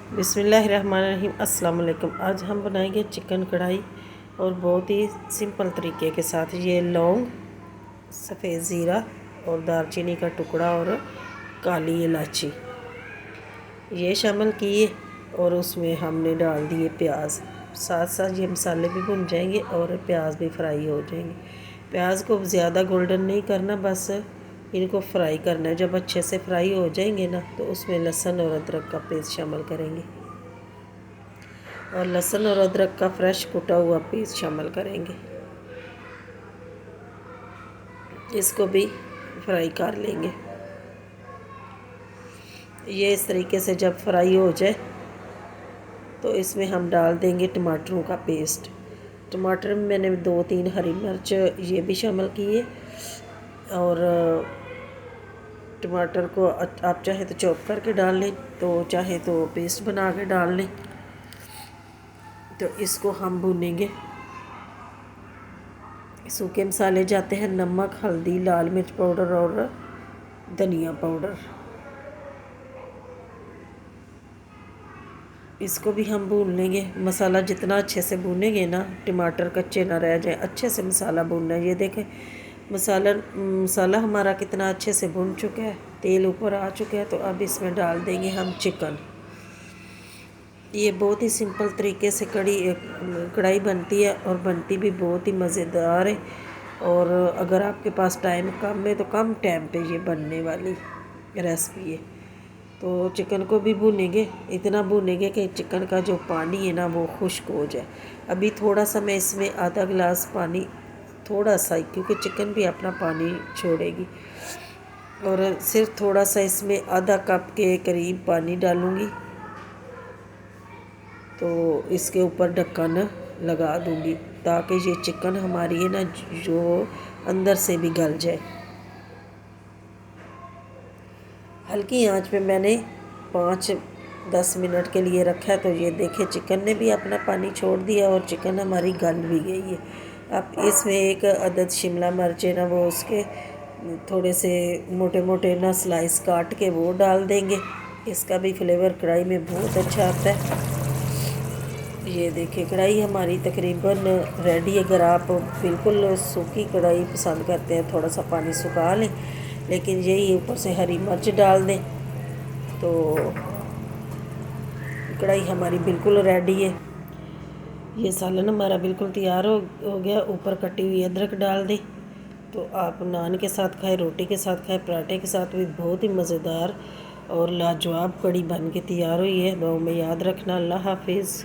बिस्मिल्लाहिर्रहमानिर्रहीम। अस्सलाम वालेकुम। आज हम बनाएंगे चिकन कढ़ाई और बहुत ही सिंपल तरीके के साथ। ये लौंग, सफ़ेद ज़ीरा और दालचीनी का टुकड़ा और काली इलायची ये शामिल किए और उसमें हमने डाल दिए प्याज। साथ साथ ये मसाले भी भुन जाएंगे और प्याज भी फ्राई हो जाएंगे। प्याज को ज़्यादा गोल्डन नहीं करना, बस इनको फ्राई करना है। जब अच्छे से फ्राई हो जाएंगे ना, तो उसमें लहसुन और अदरक का पेस्ट शामिल करेंगे और लहसुन और अदरक का फ्रेश कुटा हुआ पेस्ट शामिल करेंगे। इसको भी फ्राई कर लेंगे। ये इस तरीके से जब फ्राई हो जाए तो इसमें हम डाल देंगे टमाटरों का पेस्ट। टमाटर में मैंने 2-3 हरी मिर्च ये भी शामिल किए और टमाटर को आप चाहे तो चॉप करके डाल लें, तो चाहे तो पेस्ट बना के डाल लें। तो इसको हम भूनेंगे। सूखे मसाले जाते हैं नमक, हल्दी, लाल मिर्च पाउडर और धनिया पाउडर। इसको भी हम भून लेंगे। मसाला जितना अच्छे से भूनेंगे ना, टमाटर कच्चे ना रह जाए, अच्छे से मसाला भूनना है। ये देखें मसाला हमारा कितना अच्छे से भुन चुका है, तेल ऊपर आ चुका है। तो अब इसमें डाल देंगे हम चिकन। ये बहुत ही सिंपल तरीके से कढ़ाई बनती है और बनती भी बहुत ही मज़ेदार है। और अगर आपके पास टाइम कम है तो कम टाइम पे ये बनने वाली रेसिपी है। तो चिकन को भी भूनेंगे, इतना भूनेंगे कि चिकन का जो पानी है ना वो खुश्क हो जाए। अभी थोड़ा सा मैं इसमें आधा गिलास पानी, थोड़ा सा ही, क्योंकि चिकन भी अपना पानी छोड़ेगी, और सिर्फ थोड़ा सा इसमें आधा कप के करीब पानी डालूँगी। तो इसके ऊपर ढक्कन लगा दूँगी ताकि ये चिकन हमारी है ना जो अंदर से भी गल जाए। हल्की आंच पे मैंने 5-10 मिनट के लिए रखा है। तो ये देखें चिकन ने भी अपना पानी छोड़ दिया और चिकन हमारी गल भी गई है। अब इसमें एक अदद शिमला मिर्च है ना, वो उसके थोड़े से मोटे मोटे ना स्लाइस काट के वो डाल देंगे। इसका भी फ्लेवर कढ़ाई में बहुत अच्छा आता है। ये देखिए कढ़ाई हमारी तकरीबन रेडी है। अगर आप बिल्कुल सूखी कढ़ाई पसंद करते हैं, थोड़ा सा पानी सुखा लें, लेकिन यही ऊपर से हरी मिर्च डाल दें तो कढ़ाई हमारी बिल्कुल रेडी है। ये सालन हमारा बिल्कुल तैयार हो गया। ऊपर कटी हुई अदरक डाल दें। तो आप नान के साथ खाएं, रोटी के साथ खाएं, पराठे के साथ भी बहुत ही मज़ेदार और लाजवाब कढ़ी बन के तैयार हुई है। दुआ में याद रखना। अल्लाह हाफिज़।